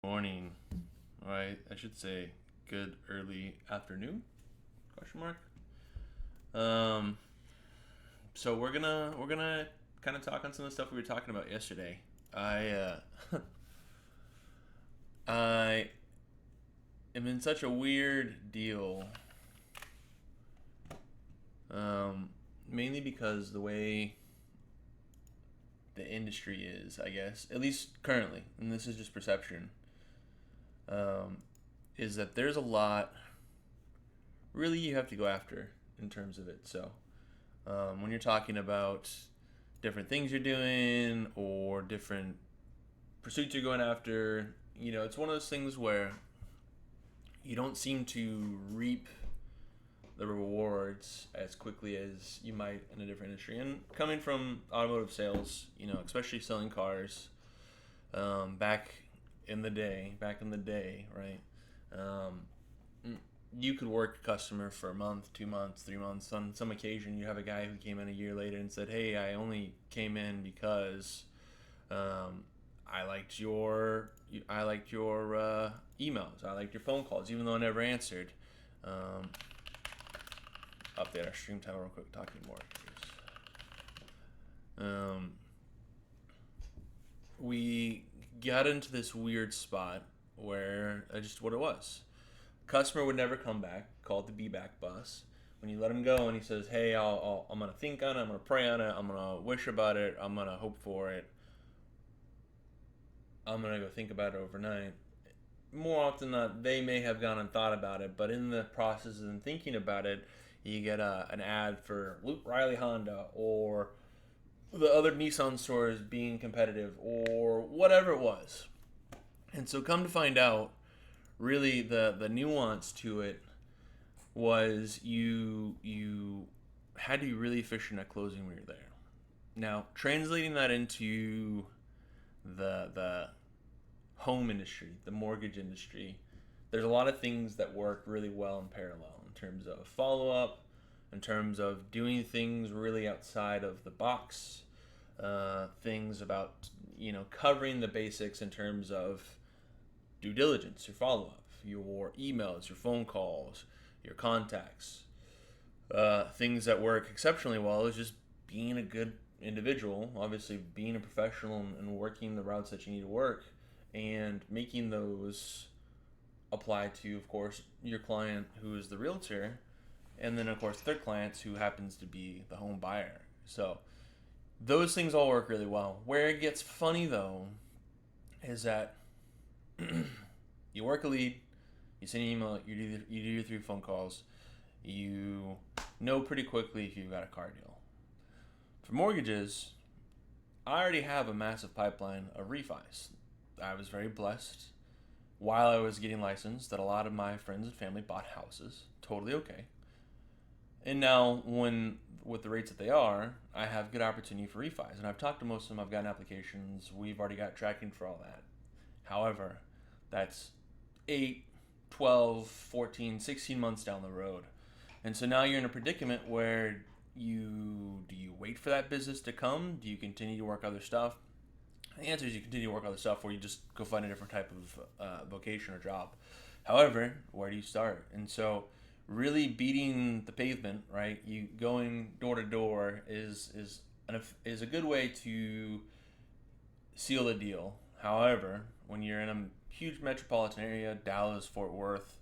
Morning. All right, I should say good early afternoon? Question mark. Um, so we're gonna kind of talk on some of the stuff we were talking about yesterday. I I am in such a weird deal. Um, Mainly because the way the industry is, I guess, at least currently, and this is just perception, um, is that there's a lot really you have to go after in terms of it. So when you're talking about different things you're doing or different pursuits you're going after, it's one of those things where you don't seem to reap the rewards as quickly as you might in a different industry. And coming from automotive sales, especially selling cars, back back in the day, right? Um, you could work a customer for a month, 2 months, 3 months. On some occasion, you have a guy who came in a year later and said, "Hey, I only came in because um, I liked your emails. I liked your phone calls, even though I never answered." Um, Update our stream title real quick. Talking more. Um, we got into this weird spot where just what it was. Customer would never come back. Called the be back bus. When you let him go and he says, "Hey, I'm gonna think on it. I'm gonna pray on it. I'm gonna wish about it. I'm gonna hope for it. I'm gonna go think about it overnight." More often than not, they may have gone and thought about it, but in the process of thinking about it, you get an ad for Luke Riley Honda or the other Nissan stores being competitive or whatever it was. And so, come to find out, really the nuance to it was you had to be really efficient at closing when you're there. Now, translating that into the home industry, the mortgage industry, there's a lot of things that work really well in parallel in terms of follow up, in terms of doing things really outside of the box, things about covering the basics in terms of due diligence, your follow up, your emails, your phone calls, your contacts. Things that work exceptionally well is just being a good individual, obviously being a professional and working the routes that you need to work, and making those apply to, of course, your client who is the realtor, and then, of course, their clients who happens to be the home buyer. So those things all work really well. Where it gets funny, though, is that you work a lead, you send an email, you do your 3 phone calls, you know pretty quickly if you've got a car deal. For mortgages, I already have a massive pipeline of refis. I was very blessed while I was getting licensed that a lot of my friends and family bought houses. Totally okay. And now, when with the rates that they are, I have good opportunity for refis. And I've talked to most of them. I've gotten applications. We've already got tracking for all that. However, that's 8, 12, 14, 16 months down the road. And so now you're in a predicament where you wait for that business to come? Do you continue to work other stuff? The answer is you continue to work other stuff, or you just go find a different type of vocation or job. However, where do you start? And so, really beating the pavement, right? You going door to door is a good way to seal the deal. However, when you're in a huge metropolitan area, Dallas, Fort Worth,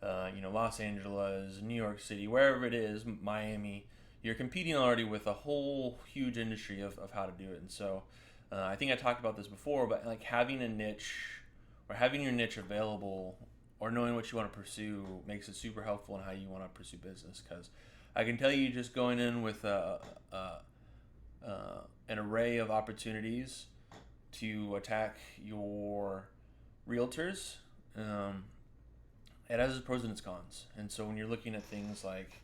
Los Angeles, New York City, wherever it is, Miami, you're competing already with a whole huge industry of how to do it. And so I think I talked about this before, but like having a niche or having your niche available or knowing what you want to pursue makes it super helpful in how you want to pursue business. Because I can tell you, just going in with an array of opportunities to attack your realtors, um, it has its pros and its cons. And so when you're looking at things like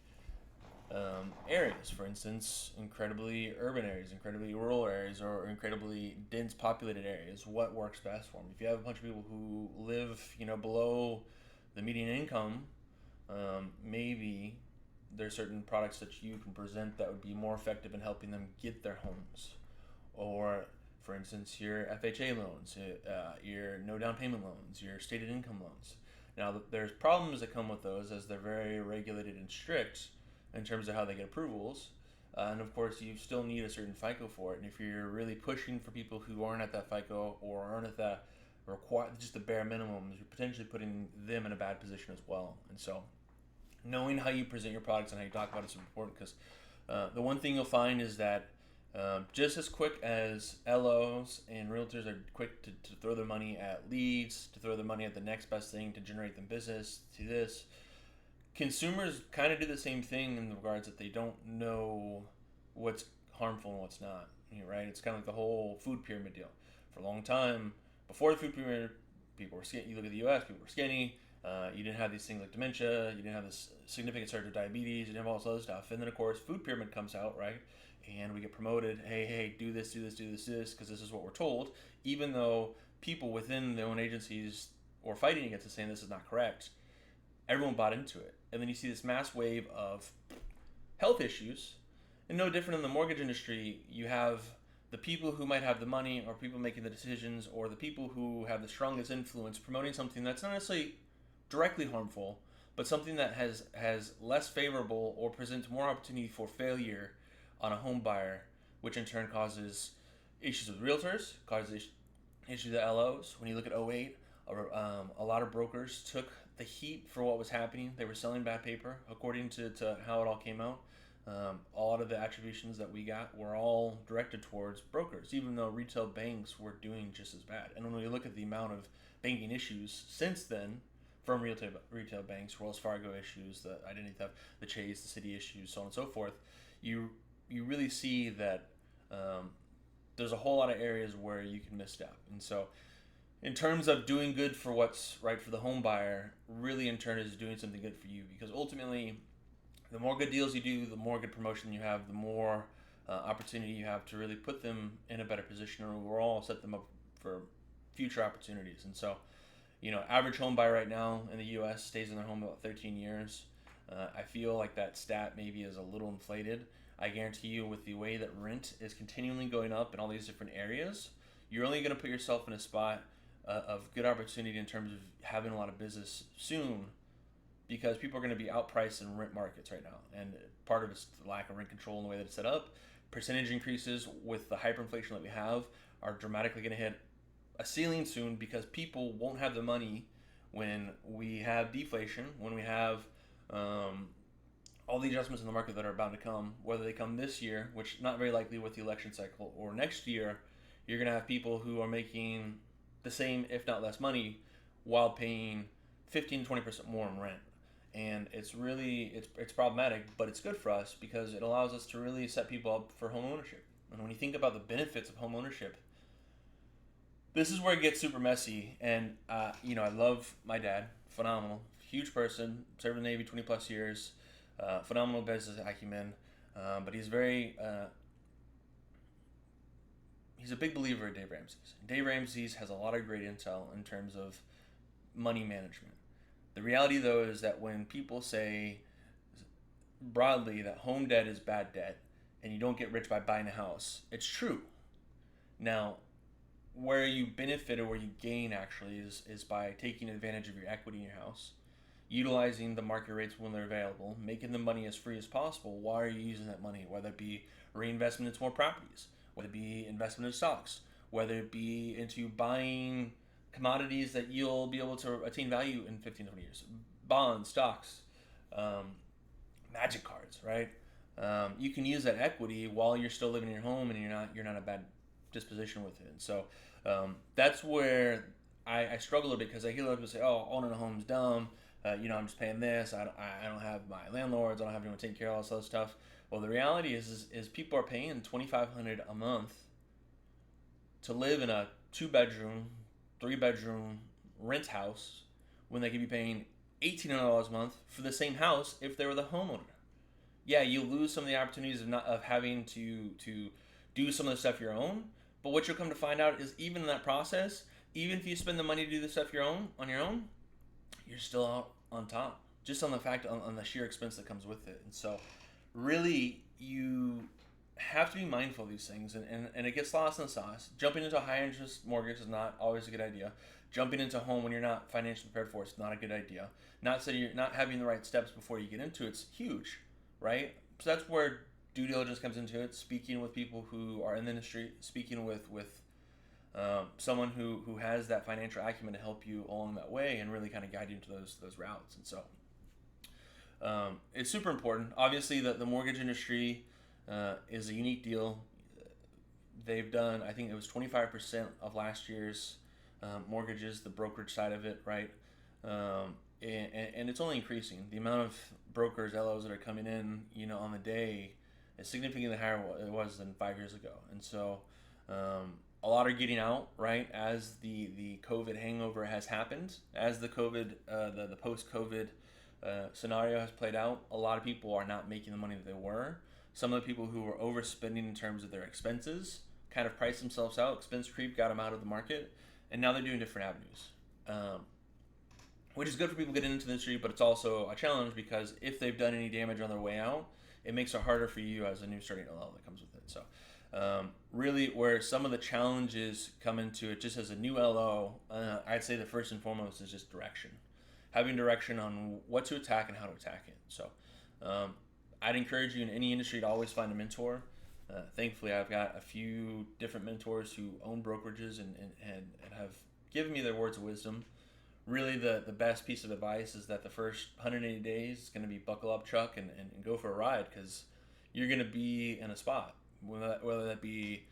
areas, for instance, incredibly urban areas, incredibly rural areas, or incredibly dense populated areas, what works best for them? If you have a bunch of people who live, below the median income, maybe there's certain products that you can present that would be more effective in helping them get their homes. Or For instance, your FHA loans, your no down payment loans, your stated income loans. Now, there's problems that come with those as they're very regulated and strict in terms of how they get approvals. And of course, you still need a certain FICO for it. And if you're really pushing for people who aren't at that FICO or aren't at that just the bare minimums, you're potentially putting them in a bad position as well. And so, knowing how you present your products and how you talk about it is important because the one thing you'll find is that just as quick as LOs and realtors are quick to throw their money at leads, to throw their money at the next best thing to generate them business, to this, consumers kind of do the same thing in the regards that they don't know what's harmful and what's not. Right? It's kind of like the whole food pyramid deal. For a long time, before the food pyramid, people were skinny. You look at the U.S., people were skinny. You didn't have these things like dementia. You didn't have this significant surge of diabetes. You didn't have all this other stuff. And then, of course, food pyramid comes out, right? And we get promoted. Hey, do this, because this is what we're told. Even though people within their own agencies were fighting against it, saying this is not correct, everyone bought into it. And then you see this mass wave of health issues. And no different in the mortgage industry, you have the people who might have the money or people making the decisions or the people who have the strongest influence promoting something that's not necessarily directly harmful, but something that has less favorable or presents more opportunity for failure on a home buyer, which in turn causes issues with realtors, causes issues with LOs. When you look at '08, a lot of brokers took the heat for what was happening. They were selling bad paper, according to how it all came out. A lot of the attributions that we got were all directed towards brokers, even though retail banks were doing just as bad. And when we look at the amount of banking issues since then, from retail banks, Wells Fargo issues, the identity theft, the Chase, the city issues, so on and so forth, you really see that there's a whole lot of areas where you can misstep. And so in terms of doing good for what's right for the home buyer, really in turn is doing something good for you, because ultimately the more good deals you do, the more good promotion you have, the more opportunity you have to really put them in a better position, or overall set them up for future opportunities. And so, average home buyer right now in the U.S. stays in their home about 13 years. I feel like that stat maybe is a little inflated. I guarantee you, with the way that rent is continually going up in all these different areas, you're only going to put yourself in a spot of good opportunity in terms of having a lot of business soon, because people are going to be outpriced in rent markets right now. And part of it's the lack of rent control in the way that it's set up. Percentage increases with the hyperinflation that we have are dramatically going to hit a ceiling soon, because people won't have the money when we have deflation, when we have all the adjustments in the market that are about to come, whether they come this year, which not very likely with the election cycle, or next year. You're going to have people who are making the same, if not less money, while paying 15 to 20% more in rent. And it's really, it's problematic, but it's good for us because it allows us to really set people up for home ownership. And when you think about the benefits of home ownership, this is where it gets super messy. And, I love my dad. Phenomenal. Huge person. Served in the Navy 20 plus years. Phenomenal business acumen. But he's he's a big believer in Dave Ramsey's. Dave Ramsey's has a lot of great intel in terms of money management. The reality, though, is that when people say broadly that home debt is bad debt and you don't get rich by buying a house, it's true. Now, where you benefit or where you gain actually is by taking advantage of your equity in your house, utilizing the market rates when they're available, making the money as free as possible. Why are you using that money? Whether it be reinvestment into more properties, whether it be investment in stocks, whether it be into buying commodities that you'll be able to attain value in 15, 20 years, bonds, stocks, magic cards, right? You can use that equity while you're still living in your home and you're not in a bad disposition with it. And so that's where I struggle a bit, because I hear a lot of people say, "Oh, owning a home's dumb. I'm just paying this. I don't have my landlords. I don't have anyone taking care of all this other stuff." Well, the reality is people are paying $2,500 a month to live in a 2-bedroom, 3-bedroom rent house when they could be paying $1,800 a month for the same house if they were the homeowner. Yeah, you lose some of the opportunities of having to do some of the stuff your own, but what you'll come to find out is even in that process, even if you spend the money to do the stuff on your own, you're still out on top, just on the fact on the sheer expense that comes with it. And so really have to be mindful of these things, and it gets lost in the sauce. Jumping into a high interest mortgage is not always a good idea. Jumping into a home when you're not financially prepared for it's not a good idea. Not saying you're not having the right steps before you get into it's huge, right? So that's where due diligence comes into it. Speaking with people who are in the industry, speaking with someone who has that financial acumen to help you along that way and really kind of guide you into those routes. And so it's super important. Obviously, the mortgage industry is a unique deal. They've done, I think it was 25% of last year's mortgages, the brokerage side of it, right? And it's only increasing. The amount of brokers, LOs that are coming in, on the day is significantly higher than it was than 5 years ago. And so a lot are getting out, right, as the COVID hangover has happened, as the post-COVID scenario has played out. A lot of people are not making the money that they were. Some of the people who were overspending in terms of their expenses kind of priced themselves out. Expense creep got them out of the market, and now they're doing different avenues, which is good for people getting into the industry, but it's also a challenge because if they've done any damage on their way out, it makes it harder for you as a new starting LL that comes with it. So really where some of the challenges come into it, just as a new LO, I'd say the first and foremost is just direction. Having direction on what to attack and how to attack it. So I'd encourage you in any industry to always find a mentor. Thankfully, I've got a few different mentors who own brokerages and have given me their words of wisdom. Really, the best piece of advice is that the first 180 days is going to be buckle up, Chuck, and go for a ride, because you're going to be in a spot. Whether that be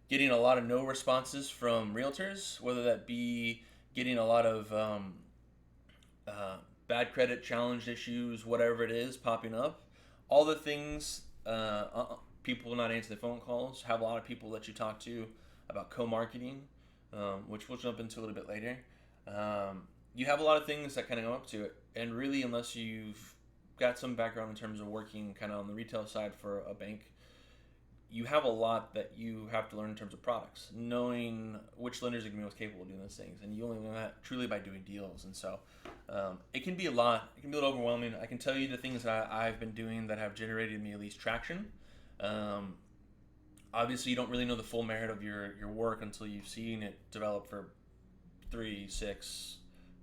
getting a lot of no responses from realtors, whether that be getting a lot of bad credit challenge issues, whatever it is popping up, all the things, people not answer the phone calls, have a lot of people that you talk to about co-marketing, which we'll jump into a little bit later. You have a lot of things that kind of go up to it, and really, unless you've got some background in terms of working kind of on the retail side for a bank, you have a lot that you have to learn in terms of products, knowing which lenders are going to be most capable of doing those things, and you only learn that truly by doing deals. And so it can be a lot. It can be a little overwhelming. I can tell you the things that I've been doing that have generated me at least traction. Obviously, you don't really know the full merit of your work until you've seen it develop for 3, 6,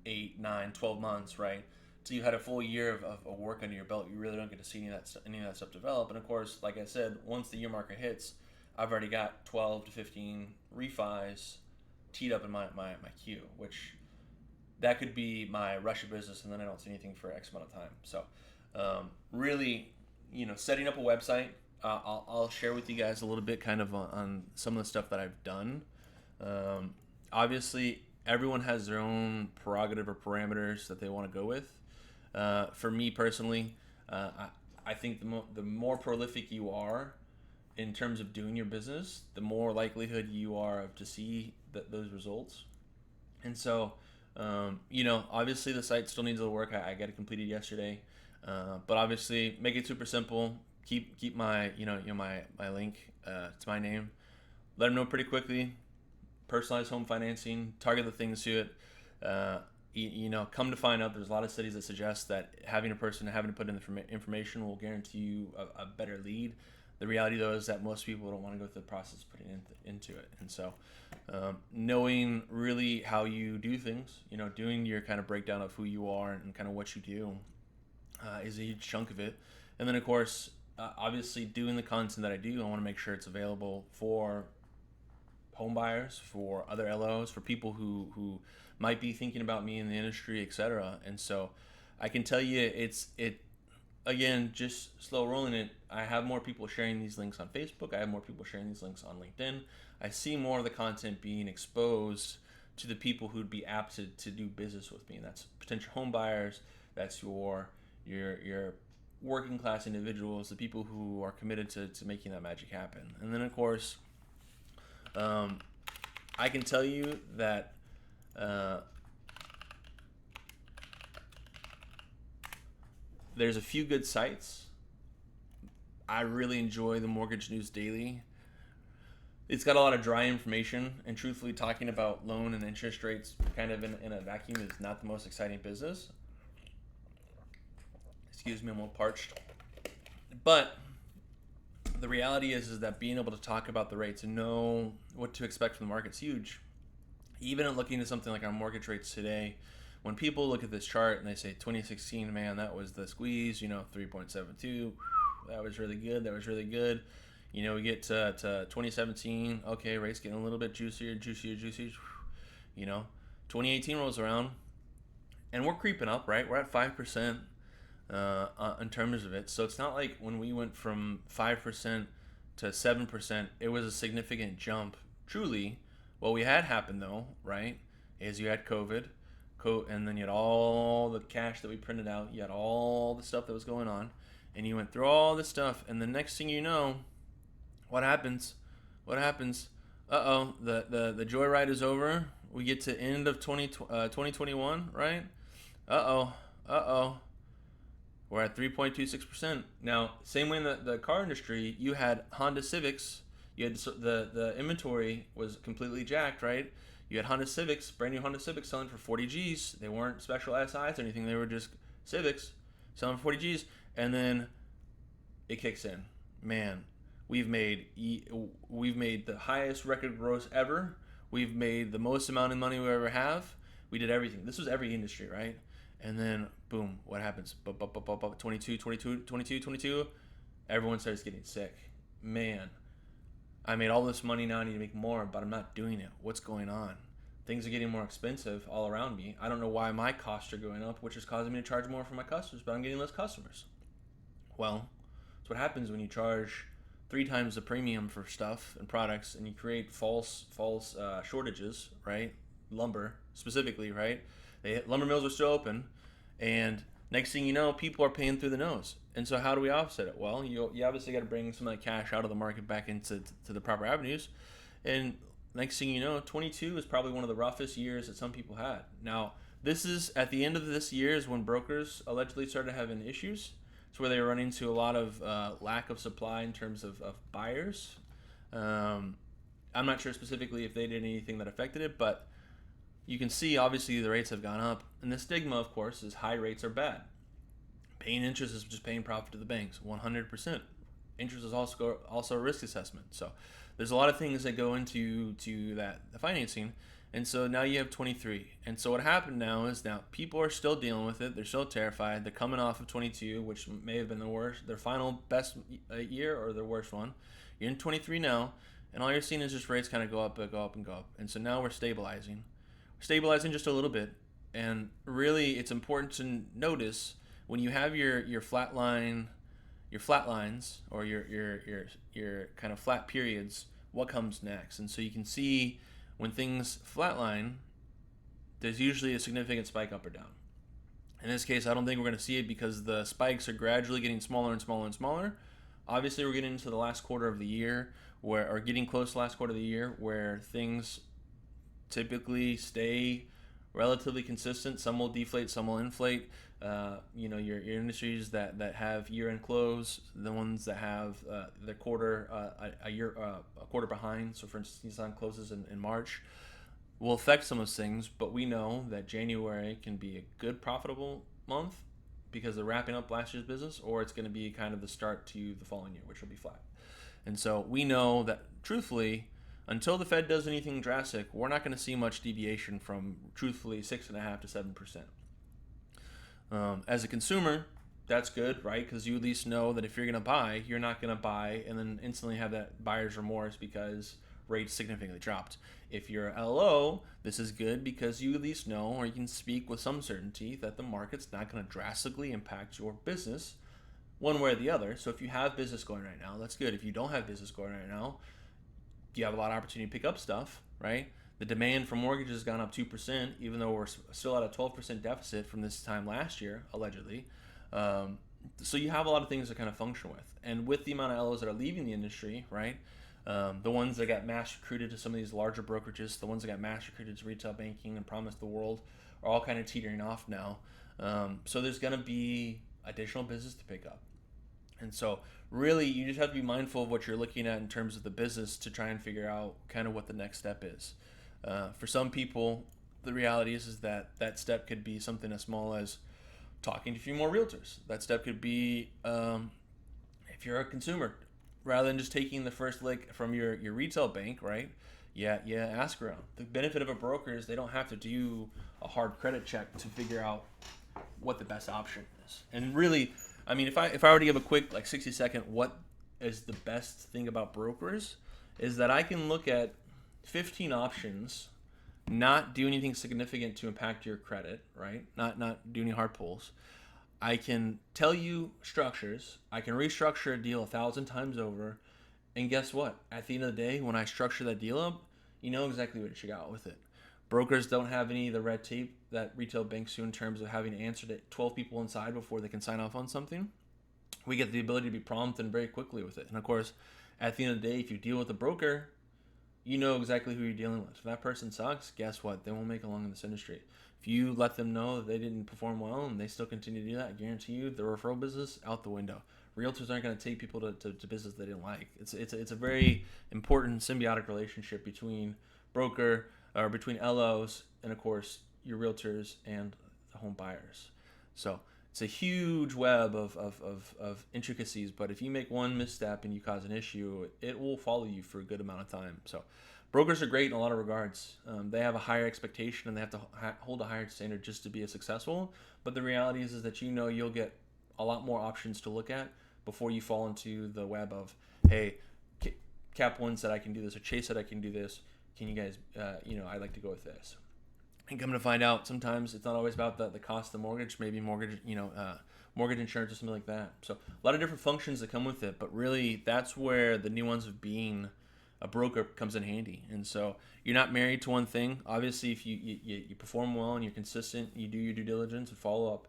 8, 9, 12 months, right? So you had a full year of work under your belt. You really don't get to see any of that stuff develop. And of course, like I said, once the year marker hits, I've already got 12 to 15 refis teed up in my queue, which that could be my rush of business, and then I don't see anything for X amount of time. So really, setting up a website, I'll share with you guys a little bit kind of on some of the stuff that I've done. Obviously, everyone has their own prerogative or parameters that they want to go with. For me personally, I think the more prolific you are in terms of doing your business, the more likelihood you are to see those results. And so, obviously the site still needs a little work. I got it completed yesterday, but obviously make it super simple. Keep my my link to my name. Let them know pretty quickly. Personalized home financing. Target the things to it. Come to find out, there's a lot of studies that suggest that having a person having to put in the information will guarantee you a better lead. The reality, though, is that most people don't want to go through the process of putting into it. And so knowing really how you do things, doing your kind of breakdown of who you are and kind of what you do is a huge chunk of it. And then, of course, obviously doing the content that I do, I want to make sure it's available for home buyers, for other LOs, for people who might be thinking about me in the industry, etc. And so I can tell you again, just slow rolling it. I have more people sharing these links on Facebook. I have more people sharing these links on LinkedIn. I see more of the content being exposed to the people who'd be apt to do business with me. And that's potential home buyers. That's your working class individuals, the people who are committed to making that magic happen. And then, of course, I can tell you that there's a few good sites. I really enjoy the Mortgage News Daily. It's got a lot of dry information, and truthfully, talking about loan and interest rates kind of in a vacuum is not the most exciting business. Excuse me, I'm a little parched. But the reality is that being able to talk about the rates and know what to expect from the market's huge. Even at looking at something like our mortgage rates today, when people look at this chart and they say 2016, man, that was the squeeze, 3.72, that was really good, that was really good. We get to 2017, okay, rates getting a little bit juicier. 2018 rolls around, and we're creeping up, right? We're at 5% in terms of it. So it's not like when we went from 5% to 7%, it was a significant jump, truly. What we had happen though, right, is you had COVID, and then you had all the cash that we printed out, you had all the stuff that was going on, and you went through all this stuff, and the next thing you know, what happens? What happens? The joyride is over. We get to end of 2021, right? Uh oh. We're at 3.26%. Now, same way in the car industry, you had Honda Civics. You had the inventory was completely jacked, right? You had Honda Civics, brand new Honda Civics selling for 40 G's. They weren't special SIs or anything. They were just Civics selling for 40 G's. And then it kicks in. Man, we've made the highest record gross ever. We've made the most amount of money we ever have. We did everything. This was every industry, right? And then boom, what happens? 22. Everyone starts getting sick. Man, I made all this money, now I need to make more, but I'm not doing it. What's going on? Things are getting more expensive all around me. I don't know why my costs are going up, which is causing me to charge more for my customers, but I'm getting less customers. Well, that's what happens when you charge 3 times the premium for stuff and products, and you create false shortages, right? Lumber specifically, right? Lumber mills are still open, and next thing you know, people are paying through the nose. And so how do we offset it? Well, you obviously got to bring some of that cash out of the market back into the proper avenues. And next thing you know, 22 is probably one of the roughest years that some people had. Now, this is at the end of this year is when brokers allegedly started having issues. It's where they were running into a lot of lack of supply in terms of buyers. I'm not sure specifically if they did anything that affected it, but you can see obviously the rates have gone up. And the stigma, of course, is high rates are bad. Paying interest is just paying profit to the banks, 100%. Interest is also a risk assessment. So there's a lot of things that go into the financing. And so now you have 23. And so what happened now is now people are still dealing with it. They're still terrified. They're coming off of 22, which may have been the worst, their final best year or their worst one. You're in 23 now, and all you're seeing is just rates kind of go up. And so now we're stabilizing. We're stabilizing just a little bit. And really, it's important to notice when you have your flat lines or your kind of flat periods, what comes next. And so you can see when things flatline, there's usually a significant spike up or down. In this case, I don't think we're going to see it because the spikes are gradually getting smaller and smaller and smaller. Obviously, we're getting into the last quarter of the year, or getting close to the last quarter of the year, where things typically stay relatively consistent. Some will deflate, some will inflate. Your industries that have year-end close, the ones that have their quarter a quarter behind. So, for instance, Nissan closes in March, will affect some of those things. But we know that January can be a good profitable month because they're wrapping up last year's business, or it's going to be kind of the start to the following year, which will be flat. And so we know that, truthfully, until the Fed does anything drastic, we're not going to see much deviation from, truthfully, 6.5% to 7%. As a consumer, that's good, right? Because you at least know that if you're going to buy, you're not going to buy and then instantly have that buyer's remorse because rates significantly dropped. If you're LO, this is good because you at least know, or you can speak with some certainty, that the market's not going to drastically impact your business one way or the other. So if you have business going right now, that's good. If you don't have business going right now, you have a lot of opportunity to pick up stuff, right? The demand for mortgages has gone up 2%, even though we're still at a 12% deficit from this time last year, allegedly. So you have a lot of things to kind of function with. And with the amount of LOs that are leaving the industry, right, the ones that got mass recruited to some of these larger brokerages, the ones that got mass recruited to retail banking and promised the world, are all kind of teetering off now. So there's going to be additional business to pick up. And so really you just have to be mindful of what you're looking at in terms of the business to try and figure out kind of what the next step is. For some people, the reality is that step could be something as small as talking to a few more realtors. That step could be, if you're a consumer, rather than just taking the first lick from your retail bank, right? Yeah, ask around. The benefit of a broker is they don't have to do a hard credit check to figure out what the best option is. And really, I mean, if I were to give a quick like 60-second what is the best thing about brokers, is that I can look at 15 options, not do anything significant to impact your credit, right? Not do any hard pulls. I can tell you structures. I can restructure a deal 1,000 times over, and guess what? At the end of the day, when I structure that deal up, you know exactly what you got with it. Brokers don't have any of the red tape that retail banks do in terms of having to answer to 12 people inside before they can sign off on something. We get the ability to be prompt and very quickly with it. And of course, at the end of the day, if you deal with a broker, you know exactly who you're dealing with. If that person sucks, guess what? They won't make it along in this industry. If you let them know that they didn't perform well and they still continue to do that, I guarantee you the referral business out the window. Realtors aren't going to take people to business they didn't like. It's a very important symbiotic relationship between broker or between LOs and of course your realtors and the home buyers. So it's a huge web of intricacies, but if you make one misstep and you cause an issue, it will follow you for a good amount of time. So brokers are great in a lot of regards. They have a higher expectation and they have to hold a higher standard just to be as successful. But the reality is that you'll get a lot more options to look at before you fall into the web of, hey, Cap One said I can do this, or Chase said I can do this. Can you guys, I'd like to go with this. And come to find out, sometimes it's not always about the cost of the mortgage, maybe mortgage insurance or something like that. So a lot of different functions that come with it, but really that's where the nuance of being a broker comes in handy. And so you're not married to one thing. Obviously, if you perform well and you're consistent, you do your due diligence and follow up,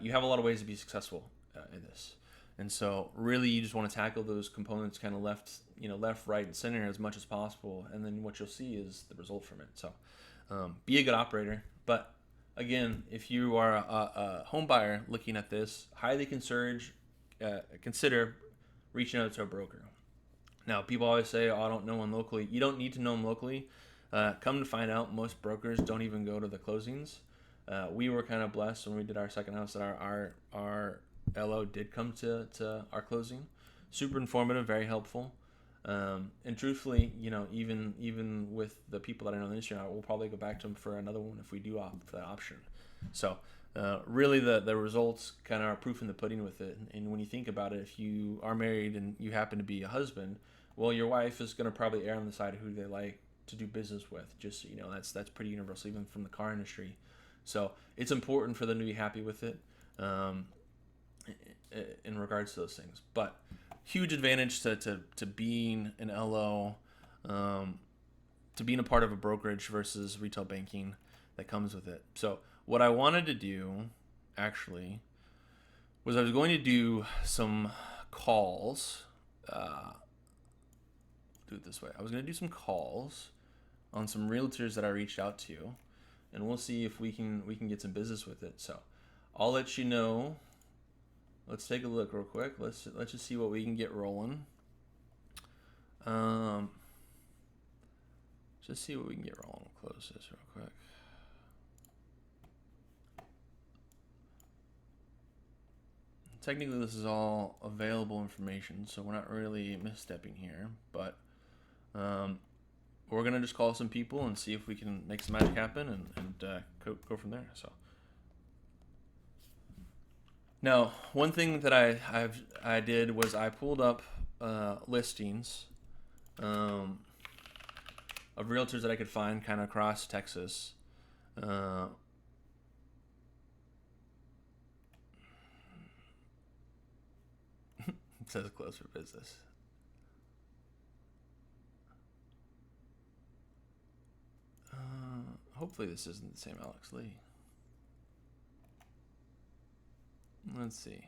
you have a lot of ways to be successful in this. And so really you just want to tackle those components kind of left, right, and center as much as possible. And then what you'll see is the result from it. So be a good operator. But again, if you are a home buyer looking at this, highly consider reaching out to a broker. Now, people always say, "Oh, I don't know one locally." You don't need to know them locally. Come to find out, most brokers don't even go to the closings. We were kind of blessed when we did our second house that our LO did come to our closing. Super informative, very helpful. And truthfully, even with the people that I know in the industry, we'll probably go back to them for another one if we do opt for that option. So really the results kind of are proof in the pudding with it. And when you think about it, if you are married and you happen to be a husband, well, your wife is going to probably err on the side of who they like to do business with. Just so you know, that's pretty universal, even from the car industry. So it's important for them to be happy with it in regards to those things. But huge advantage to being an LO, to being a part of a brokerage versus retail banking that comes with it. So what I wanted to do, actually, was I was going to do some calls. Do it this way. I was going to do some calls on some realtors that I reached out to, and we'll see if we can get some business with it. So I'll let you know. Let's take a look real quick. Let's just see what we can get rolling. Just see what we can get rolling. We'll close this real quick. Technically, this is all available information, so we're not really misstepping here. But we're gonna just call some people and see if we can make some magic happen and go from there. So. Now, one thing that I did was I pulled up listings of realtors that I could find kind of across Texas. It says closed for business. Hopefully this isn't the same Alex Lee. Let's see.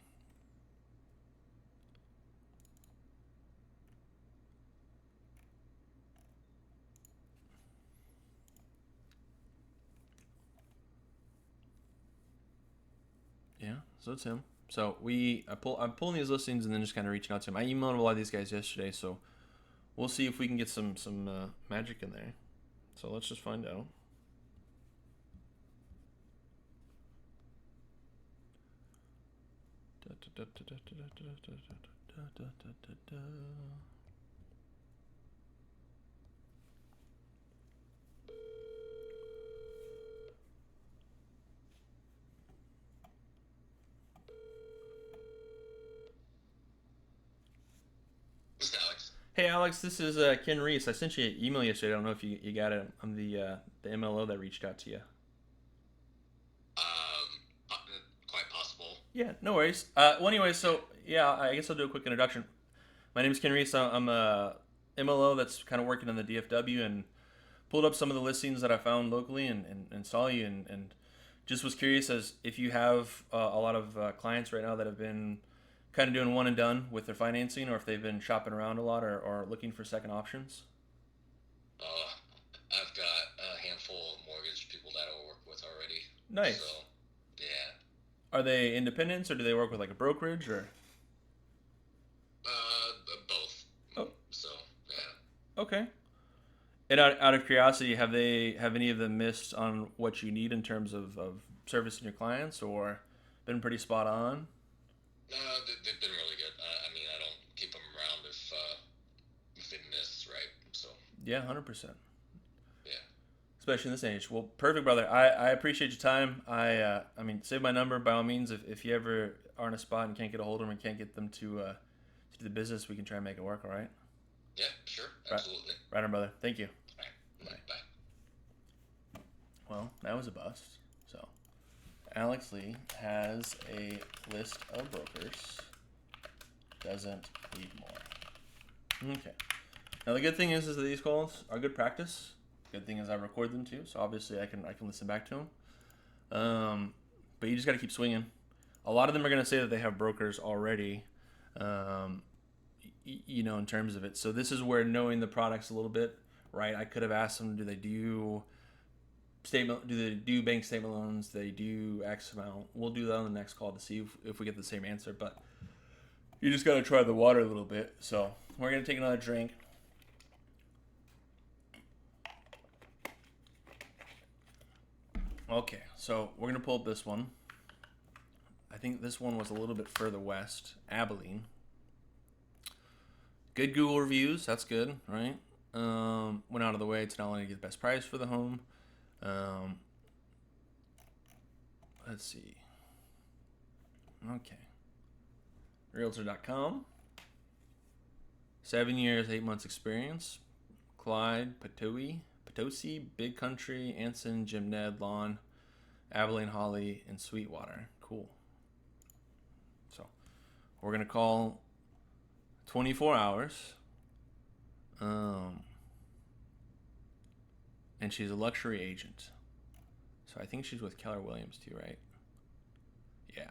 Yeah, so it's him. So I'm pulling these listings and then just kind of reaching out to him. I emailed a lot of these guys yesterday, so we'll see if we can get some magic in there. So let's just find out. This is Alex. Hey Alex, this is Ken Reese. I sent you an email yesterday. I don't know if you got it. I'm the MLO that reached out to you. Um, Quite possible. Yeah, no worries. Well, anyway, so yeah, I guess I'll do a quick introduction. My name is Ken Reese. I'm a MLO that's kind of working in the DFW and pulled up some of the listings that I found locally and saw you and just was curious as if you have a lot of clients right now that have been kind of doing one and done with their financing or if they've been shopping around a lot or looking for second options. Uh, I've got a handful of mortgage people that I work with already. So, Nice. yeah. Are they independents or do they work with like a brokerage or? Both. Oh, So, yeah. okay. And out of curiosity, have any of them missed on what you need in terms of servicing your clients or been pretty spot on? They've been really good. I mean, I don't keep them around if they miss, right? So, Yeah, 100%. yeah. Especially in this age. Well, perfect, brother. I appreciate your time. I mean, save my number by all means. If you ever are in a spot and can't get a hold of them and can't get them to do the business, we can try and make it work. All right. Yeah, sure. Right, Absolutely. right on, brother. Thank you. All right. Bye. Bye. Well, that was a bust. So, Alex Lee has a list of brokers. Doesn't need more. Okay. Now the good thing is that these calls are good practice. Good thing is I record them too, so obviously I can listen back to them. But you just got to keep swinging. A lot of them are going to say that they have brokers already, um, in terms of it. So this is where knowing the products a little bit, right? I could have asked them, do they do statement? Do they do bank statement loans? Do they do X amount? We'll do that on the next call to see if we get the same answer. But you just got to try the water a little bit. So we're going to take another drink. Okay, so we're going to pull up this one. I think this one was a little bit further west, Abilene. Good Google reviews, that's good, right? Went out of the way to not only get the best price for the home. Um, let's see. Okay. Realtor.com. 7 years, 8 months experience. Clyde, Potosi, Big Country, Anson, Jim Ned, Lawn, Abilene, Holly, and Sweetwater. Cool. So we're gonna call 24 hours. And she's a luxury agent. So I think she's with Keller Williams too, right? Yeah.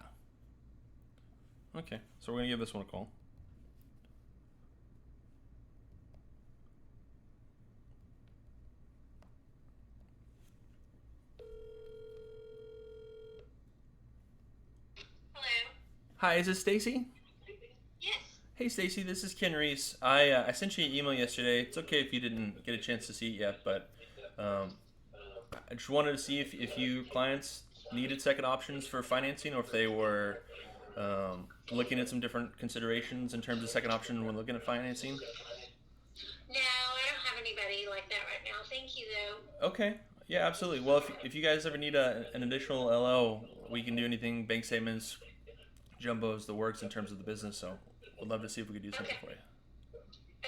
Okay, so we're gonna give this one a call. Hello. Hi, is this Stacy? Yes. Hey Stacy, this is Ken Reese. I sent you an email yesterday. It's okay if you didn't get a chance to see it yet, but um, I just wanted to see if you clients needed second options for financing or if they were looking at some different considerations in terms of second option when looking at financing. No, I don't have anybody like that right now. Thank you, though. Okay. Yeah, absolutely. Well, if you guys ever need an additional LO, we can do anything, bank statements, jumbos, the works in terms of the business. So we'd love to see if we could do something Okay. for you.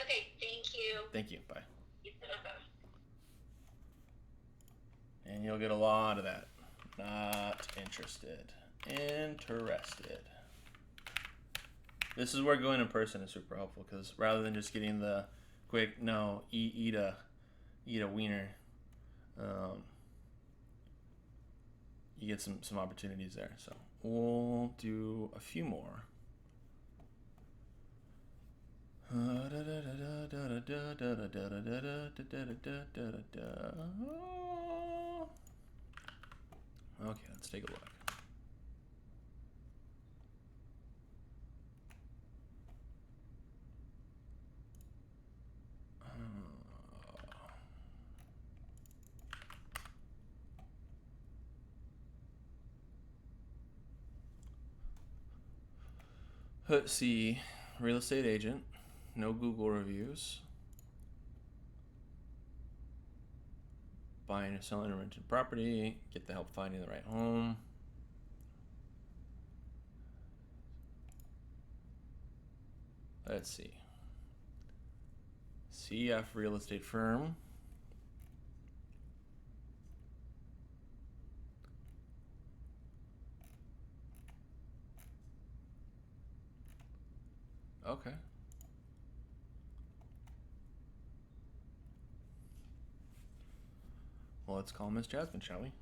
Okay. Thank you. Thank you. Bye. And you'll get a lot of that. Not interested. Interested. This is where going in person is super helpful because rather than just getting the quick no, eat a wiener, um, you get some opportunities there. So we'll do a few more. Okay, let's take a look. Let's see. real estate agent. No Google reviews. Buying or selling a rented property. Get the help finding the right home. Let's see. CF real estate firm. Okay. Well, let's call Miss Jasmine, shall we?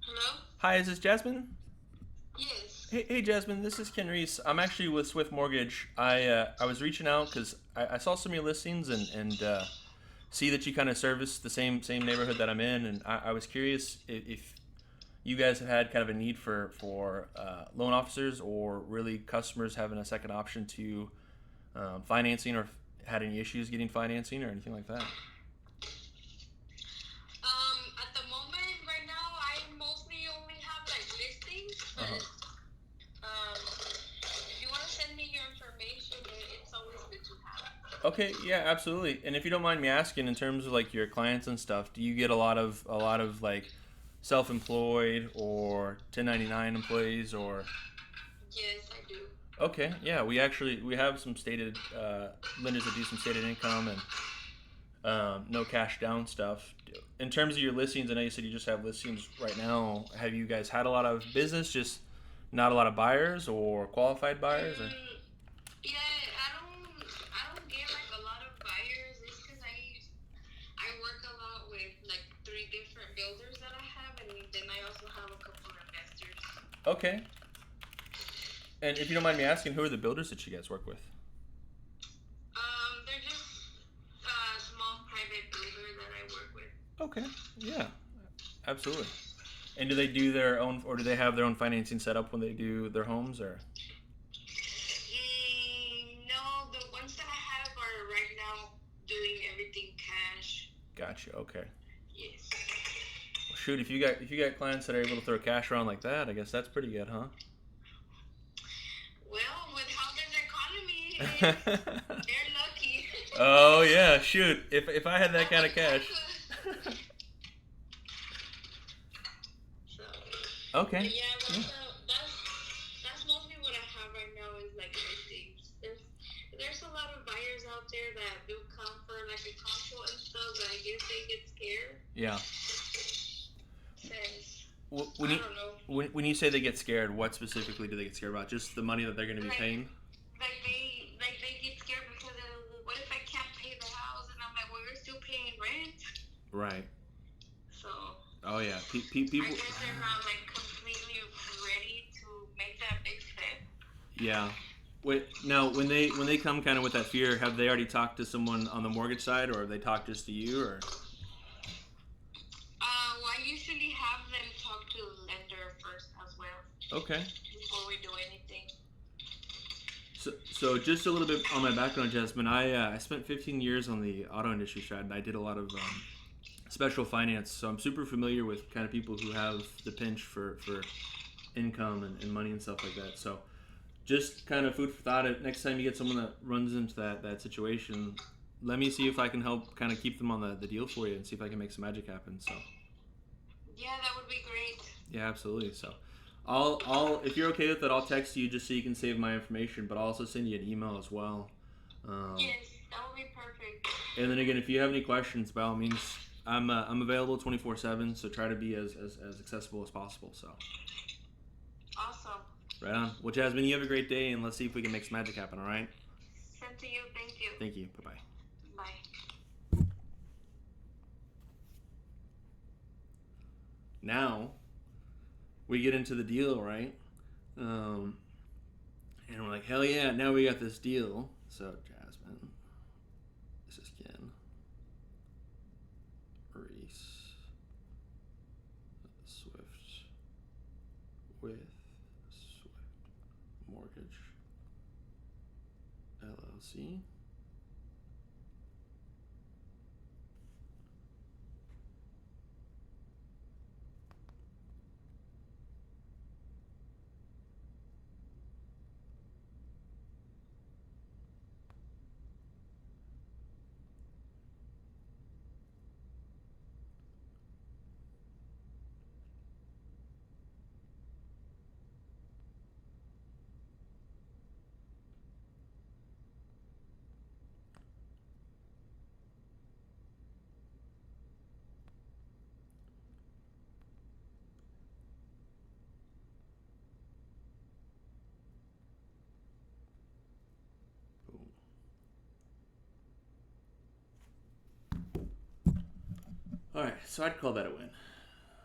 Hello? Hi, is this Jasmine? Yes. Hey, Jasmine. This is Ken Reese. I'm actually with Swift Mortgage. I was reaching out because I saw some of your listings and see that you kind of service the same neighborhood that I'm in, and I was curious if you guys have had kind of a need for loan officers or really customers having a second option to financing, or had any issues getting financing or anything like that. At the moment, right now, I mostly only have like listings, but if you want to send me your information, it's always good to have. Okay, yeah, absolutely. And if you don't mind me asking, in terms of like your clients and stuff, do you get a lot of like self-employed or 1099 employees or? Yes, I do. Okay, yeah, we have some stated lenders that do some stated income and no cash down stuff. In terms of your listings, I know you said you just have listings right now. Have you guys had a lot of business, just not a lot of buyers or qualified buyers? Or? Yeah, I don't get like a lot of buyers. It's because I work a lot with like 3 different builders that I have, and then I also have a couple of investors. Okay. And if you don't mind me asking, who are the builders that you guys work with? They're just a small private builder that I work with. Okay. Yeah. Absolutely. And do they do their own, or do they have their own financing set up when they do their homes, or? No, the ones that I have are right now doing everything cash. Gotcha. Okay. Yes. Well, shoot, if you got clients that are able to throw cash around like that, I guess that's pretty good, huh? Well, with how this economy is, they're lucky. Oh yeah, shoot. If I had that kind of cash. So, Okay. but yeah, that's mostly what I have right now is like listings. There's a lot of buyers out there that do come for like a consult and stuff, but I guess they get scared. Yeah. Since When I you don't know. when you say they get scared, what specifically do they get scared about? Just the money that they're going to be paying? Like they get scared because of, well, what if I can't pay the house? And I'm like, well, you're still paying rent. Right. So. Oh yeah. I People. guess they're not like completely ready to make that big step. Yeah. Wait. Now, when they come kind of with that fear, have they already talked to someone on the mortgage side, or have they talked just to you, or? Well, I usually have them talk to the lender first as well. Okay. Before we do anything. So just a little bit on my background, Jasmine. I spent 15 years on the auto industry side, and I did a lot of special finance. So I'm super familiar with kind of people who have the pinch for income and money and stuff like that. So just kind of food for thought. Next time you get someone that runs into that situation, let me see if I can help kind of keep them on the deal for you and see if I can make some magic happen. So. Yeah, that would be great. Yeah, absolutely. So. I'll if you're okay with it, I'll text you just so you can save my information, but I'll also send you an email as well. Yes, that would be perfect. And then again, if you have any questions, by all means, I'm available 24/7. So try to be as accessible as possible. So. Awesome. Right on. Well, Jasmine, you have a great day, and let's see if we can make some magic happen. All right. Same to you. Thank you. Thank you. Bye bye. Bye. Now we get into the deal, right? And we're like, hell yeah, now we got this deal. So, Jasmine, this is Ken Reese Swift with Swift Mortgage. see. Alright, so I'd call that a win.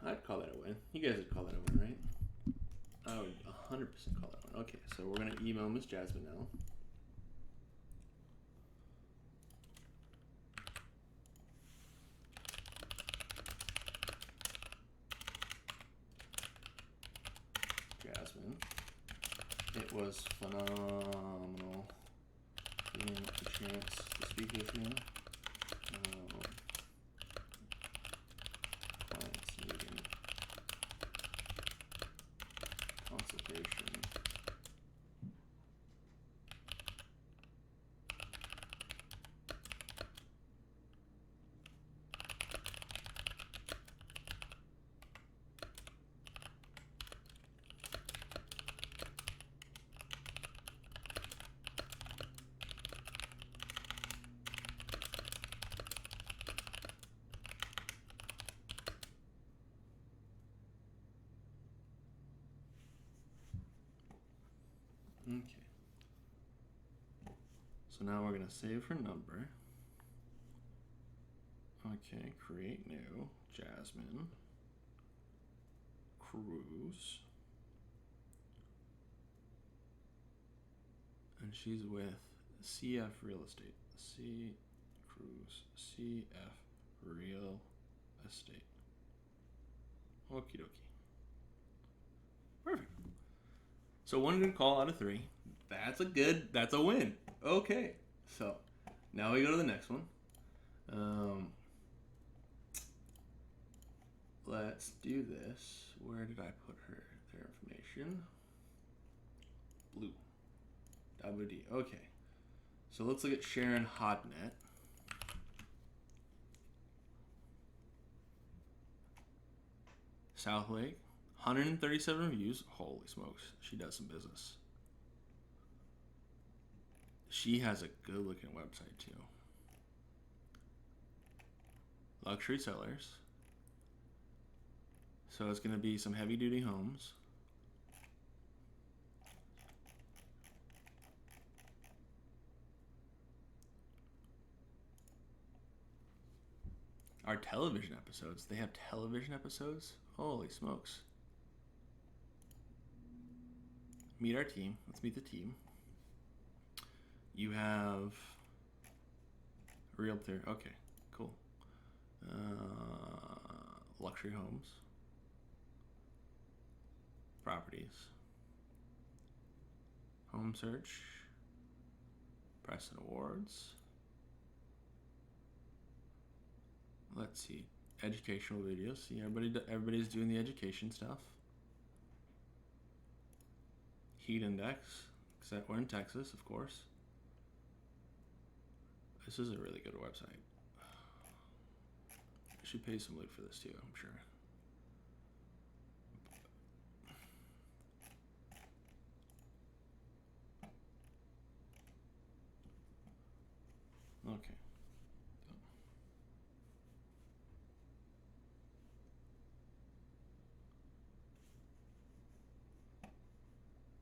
I'd call that a win. You guys would call that a win, right? I would 100% call that one. Okay, so we're going to email Miss Jasmine now. Jasmine, it was phenomenal getting the chance to speak with you. Clients needing consultation. Okay. So now we're going to save her number. Okay, create new. Jasmine Cruz. And she's with CF Real Estate. C. Cruz. CF Real Estate. Okie dokie. Perfect. So one good call out of 3. That's a win. Okay. So now we go to the next one. Let's do this. Where did I put their information? Blue. WD. Okay. So let's look at Sharon Hodnett. Southlake. 137 reviews. Holy smokes. She does some business. She has a good looking website too. Luxury sellers. So it's going to be some heavy duty homes. Our television episodes. They have television episodes? Holy smokes. Meet our team. Let's meet the team. You have realtor. Okay, cool. Luxury homes. Properties. Home search. Press and awards. Let's see. Educational videos. See, everybody's doing the education stuff. Heat index. Except we're in Texas, of course. This is a really good website. I should pay some loot for this too, I'm sure. Okay.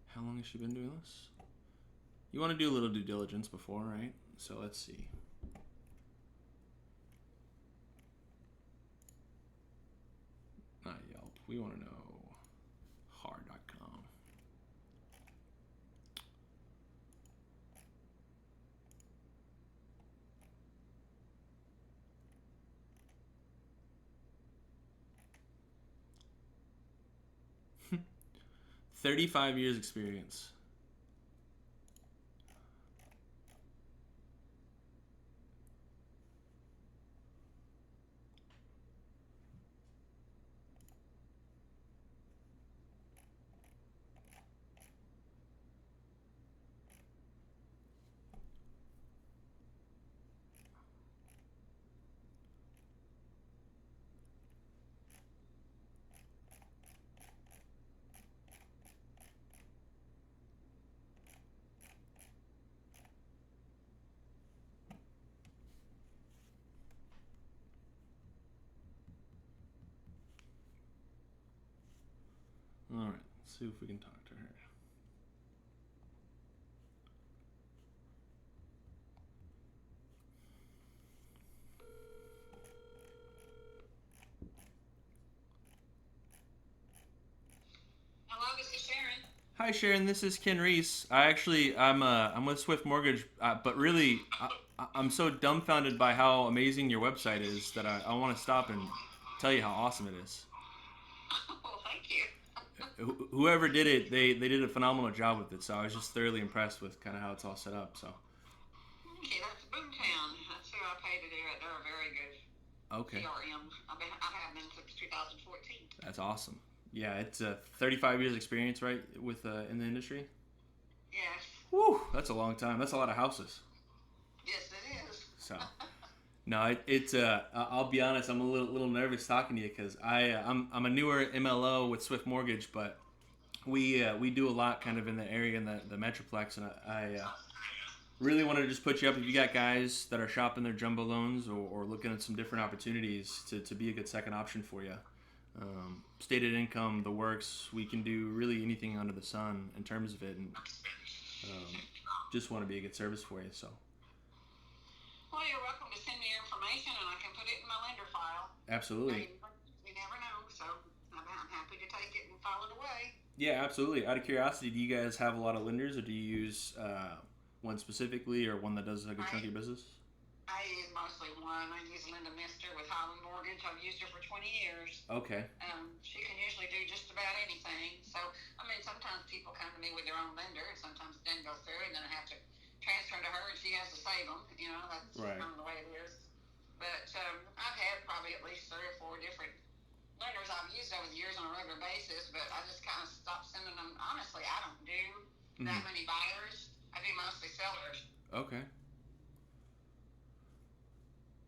How long has she been doing this? You want to do a little due diligence before, right? So let's see. Not Yelp. We want to know hard.com. $35 years experience. Let's see if we can talk to her. Hello, this is Sharon. Hi Sharon, this is Ken Reese. I'm with Swift Mortgage, but really I'm so dumbfounded by how amazing your website is that I want to stop and tell you how awesome it is. Oh, thank you. Whoever did it, they did a phenomenal job with it. So I was just thoroughly impressed with kind of how it's all set up. So. Okay, that's Boomtown. That's who I pay to do it. They're a very good Okay. CRM. I've had them since 2014. That's awesome. Yeah, it's 35 years experience, right, with in the industry. Yes. Woo, that's a long time. That's a lot of houses. Yes, it is. So, no, it's I'll be honest. I'm a little nervous talking to you because I'm a newer MLO with Swift Mortgage, but we do a lot kind of in the area in the Metroplex, and I really wanted to just put you up if you got guys that are shopping their jumbo loans or looking at some different opportunities to be a good second option for you. Stated income, the works. We can do really anything under the sun in terms of it, and just want to be a good service for you. So. Well, you're welcome to send me your information, and I can put it in my lender file. Absolutely. You never know, so I'm happy to take it and file it away. Yeah, absolutely. Out of curiosity, do you guys have a lot of lenders, or do you use one specifically, or one that does a good chunk of your business? I use mostly one. I use Linda Mister with Highland Mortgage. I've used her for 20 years. Okay. She can usually do just about anything. So, I mean, sometimes people come to me with their own lender, and sometimes it doesn't go through, and then I have to transfer them to her, and she has to save them. You know, that's right. Kind of the way it is. But I've had probably at least 3 or 4 different lenders I've used over the years on a regular basis, but I just kind of stopped sending them. Honestly, I don't do that many buyers. I do mostly sellers. Okay.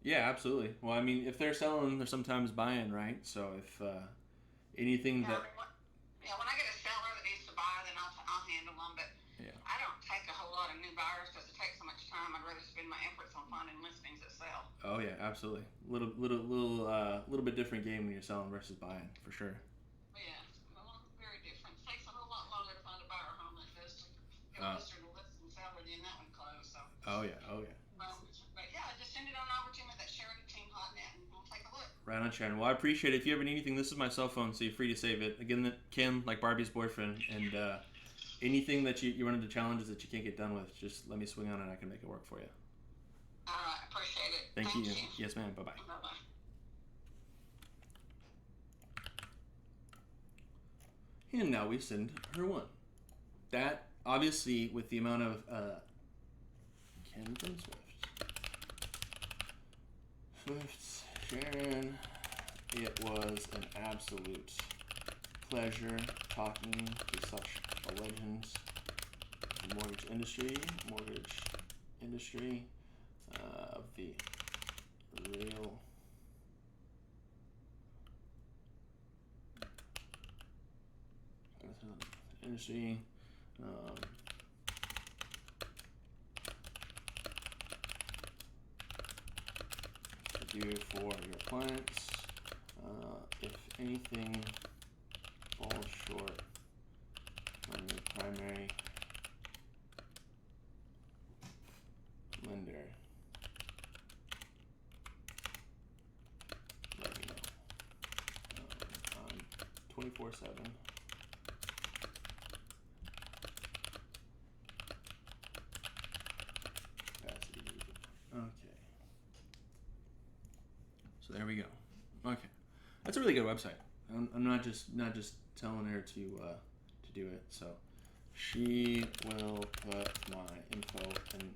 Yeah, absolutely. Well, I mean, if they're selling, they're sometimes buying, right? So if anything that... when I get a seller that needs to buy, then I'll handle them. But I don't take a whole lot of new buyers because it takes so much time. I'd rather spend my efforts on finding listings that sell. Oh yeah, absolutely. Little bit different game when you're selling versus buying, for sure. Yeah, well, very different. It takes a whole lot longer to find a buyer home than it does to get a lister to list and sell it, and that one close. So. Oh yeah. But yeah, just send it on over to me, that Sharon Team Hotnet, and we'll take a look. Right on, Sharon. Well, I appreciate it. If you ever need anything, this is my cell phone, so you're free to save it. Again, Kim, like Barbie's boyfriend, and anything that you run into challenges that you can't get done with, just let me swing on and I can make it work for you. All right, appreciate it. Thank you. Yes, ma'am. Bye-bye. Bye-bye. And now we send her one. That, obviously, with the amount of Ken from Swift, Sharon, it was an absolute pleasure talking to such a legend in the mortgage industry of the real industry. To do for your clients. If anything falls short on your primary lender, let me know. I'm 24/7. Okay. So there we go. Okay, that's a really good website. I'm not just telling her to do it. So she will put my info in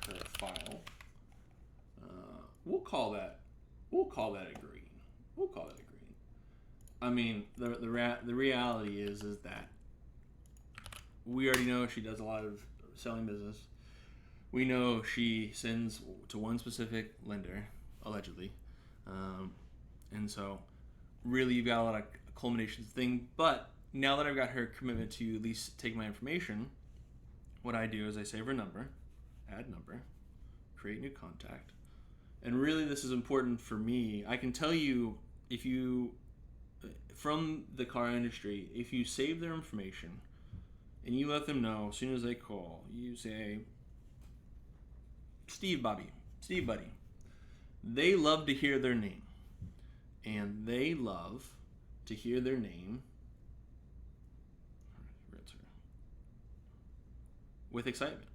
her file. We'll call that a green. I mean, the reality is that we already know she does a lot of selling business. We know she sends to one specific lender, allegedly. And so really you've got a lot of culminations thing, but now that I've got her commitment to at least take my information, what I do is I save her number, add number, create new contact. And really this is important for me. I can tell you if you from the car industry, if you save their information and you let them know as soon as they call, you say, Steve Buddy. They love to hear their name. And they love to hear their name with excitement.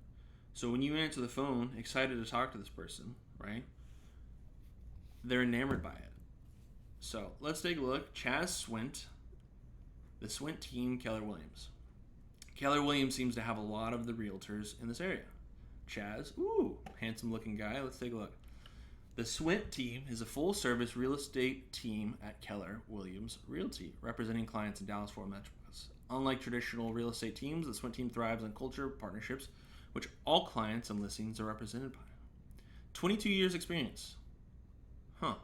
So when you answer the phone, excited to talk to this person, right? They're enamored by it. So let's take a look. Chaz Swint, the Swint team, Keller Williams. Keller Williams seems to have a lot of the realtors in this area. Chaz, handsome looking guy. Let's take a look. The Swint team is a full-service real estate team at Keller Williams Realty, representing clients in Dallas-Fort Worth metros. Unlike traditional real estate teams, the Swint team thrives on culture partnerships, which all clients and listings are represented by. 22 years experience. Huh.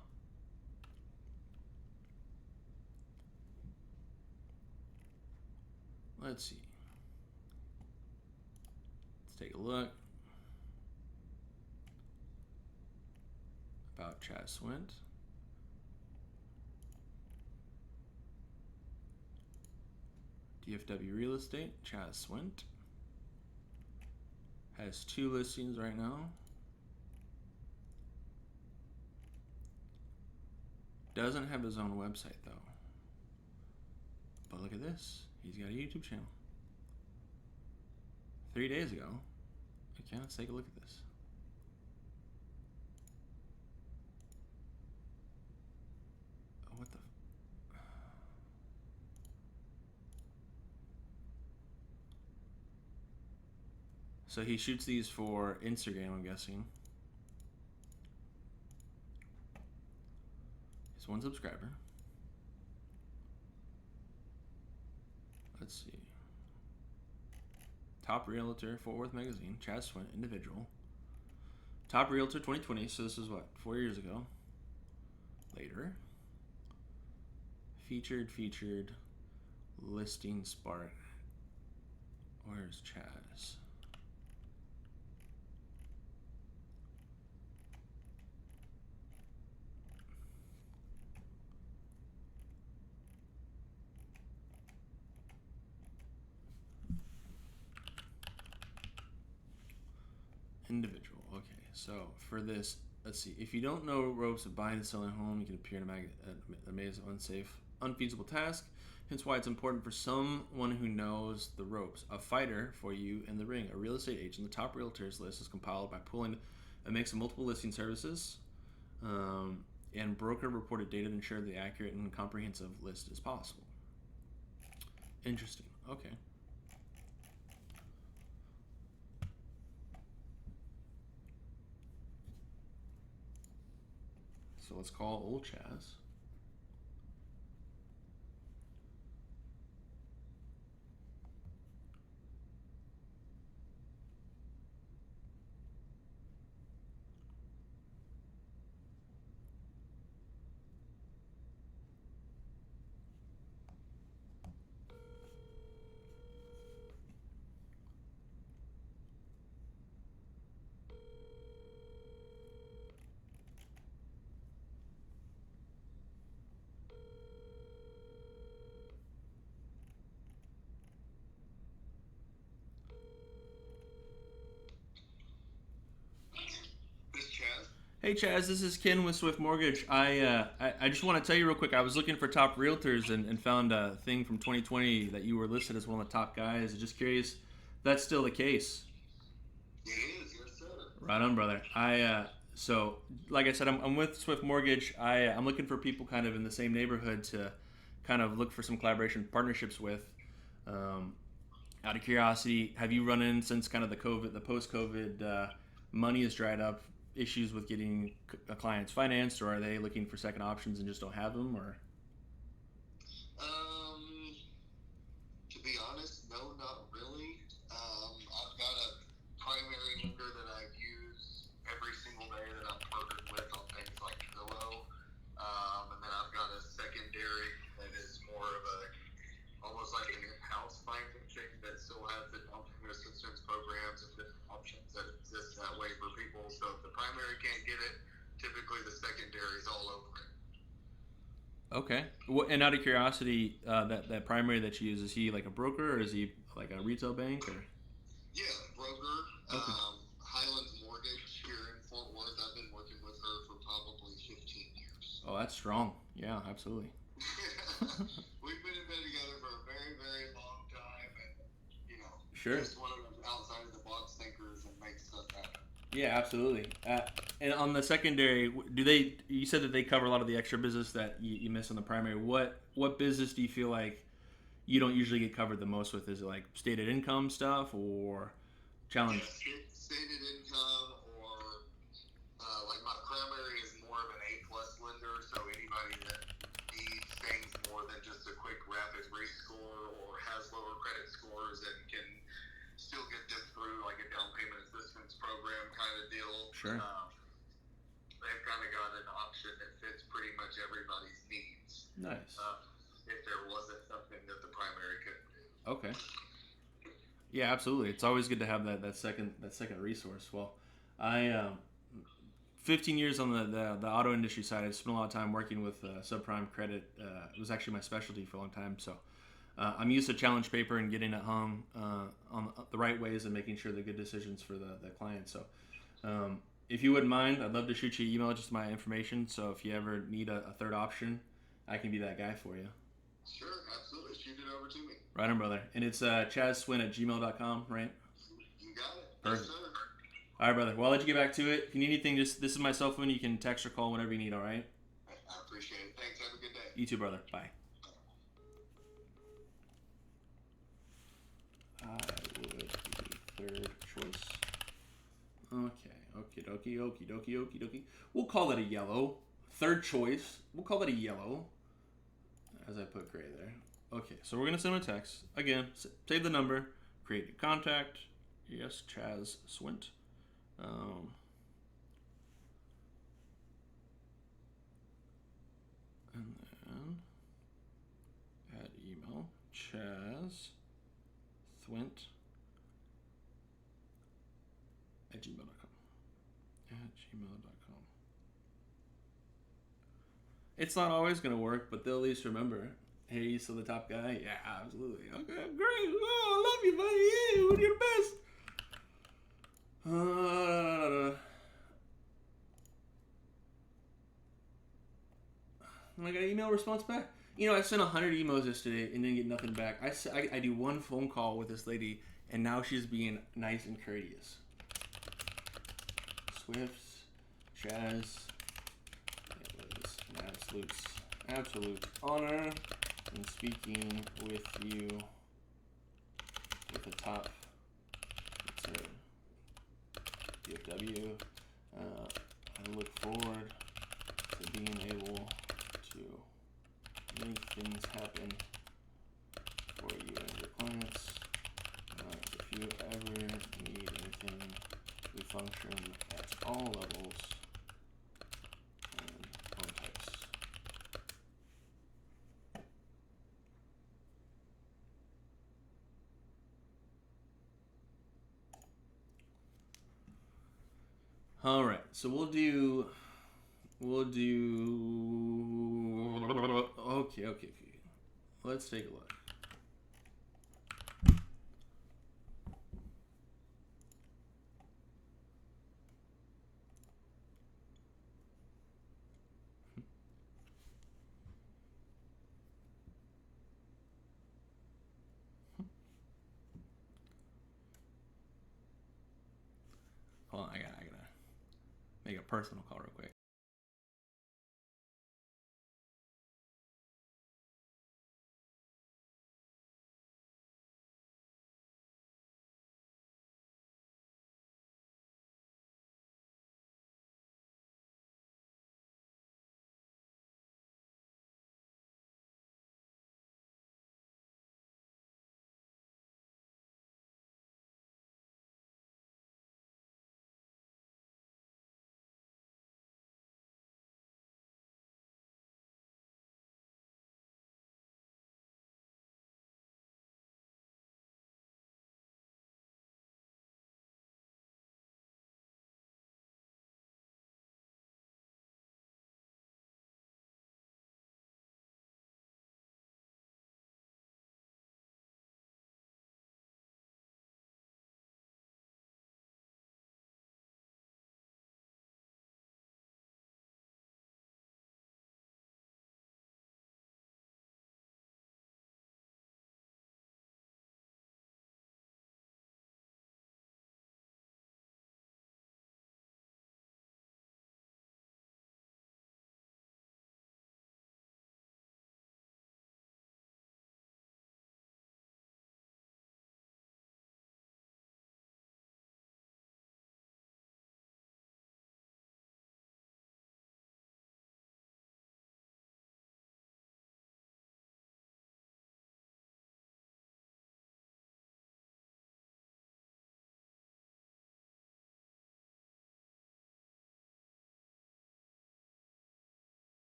Let's see. Let's take a look. About Chaz Swint. DFW Real Estate, Chaz Swint. Has 2 listings right now. Doesn't have his own website though. But look at this. He's got a YouTube channel. 3 days ago. Okay, let's take a look at this. What the? So he shoots these for Instagram, I'm guessing. He's 1 subscriber. Let's see. Top Realtor, Fort Worth Magazine, Chaz Swint, individual. Top Realtor 2020, so this is what, 4 years ago. Later. Featured, listing spark. Where's Chaz? Individual. Okay, so for this, let's see. If you don't know ropes of buying and selling a home, you can appear in a maze of unsafe, unfeasible task. Hence why it's important for someone who knows the ropes. A fighter for you in the ring. A real estate agent. The top realtors list is compiled by pulling a mix of multiple listing services and broker reported data to ensure the accurate and comprehensive list is possible. Interesting. Okay. So let's call old Chaz. Hey Chaz, this is Ken with Swift Mortgage. I just want to tell you real quick. I was looking for top realtors and found a thing from 2020 that you were listed as one of the top guys. Just curious, if that's still the case? It is, yes sir. Right on, brother. So like I said, I'm with Swift Mortgage. I'm looking for people kind of in the same neighborhood to kind of look for some collaboration partnerships with. Out of curiosity, have you run in since kind of the post-COVID money has dried up? Issues with getting clients financed, or are they looking for second options and just don't have them, or? To be honest, no, not really. I've got a primary lender that I use every single day that I'm partnered with on things like MLO, and then I've got a secondary that is more of almost like an in-house financing that still has the down payment assistance programs and different options that exist that way for people. So if the primary can't get it, typically the secondary is all over it. Okay. And out of curiosity, that primary that you use, is he like a broker or is he like a retail bank or? Yeah, broker. Okay. Highlands Mortgage here in Fort Worth. I've been working with her for probably 15 years. Oh, that's strong. Yeah, absolutely. We've been in bed together for a very, very long time, and Sure. just one of those outside of the box thinkers and makes stuff happen. Yeah, absolutely. And on the secondary, do they? You said that they cover a lot of the extra business that you miss on the primary. What business do you feel like you don't usually get covered the most with? Is it like stated income stuff or Yeah, challenge? stated income or like my primary is more of an A plus lender, so anybody that needs things more than just a quick rapid rescore or has lower credit scores and can still get them through like a down payment assistance program kind of deal. Sure. They've kind of got an option that fits pretty much everybody's needs. Nice. If there wasn't something that the primary couldn't do. Okay. Yeah, absolutely. It's always good to have that second resource. Well, I 15 years on the auto industry side. I spent a lot of time working with subprime credit. It was actually my specialty for a long time. So I'm used to challenge paper and getting it hung on the right ways and making sure they're good decisions for the client. So if you wouldn't mind, I'd love to shoot you an email, just my information. So if you ever need a third option, I can be that guy for you. Sure, absolutely. Shoot it over to me. Right on, brother. And it's chazswin@gmail.com, right? You got it. Perfect. Yes, sir. All right, brother. Well, I'll let you get back to it. If you need anything, this is my cell phone. You can text or call whenever you need, all right? I appreciate it. Thanks. Have a good day. You too, brother. Bye. I would be third choice. Okay. Okie dokie, okie dokie, okie dokie. We'll call that a yellow. Third choice. We'll call that a yellow. As I put gray there. Okay, so we're going to send him a text. Again, save the number. Create a contact. Yes, Chaz Swint. And then add email. Chaz Swint at gmail.com. At gmail.com. It's not always going to work, but they'll at least remember. Hey, you still the top guy? Yeah, absolutely. Okay, great. Oh, I love you, buddy. Yeah, you're the best. I got an email response back. I sent 100 emails yesterday and didn't get nothing back. I do one phone call with this lady, and now she's being nice and courteous. Swift, Chaz, it was an absolute honor in speaking with you with a top DFW. I look forward to being able to make things happen for you and your clients. If you ever need anything, we function at all levels and phone types. All right, so we'll do. Okay. Let's take a look. Hold on, I gotta make a personal call real quick.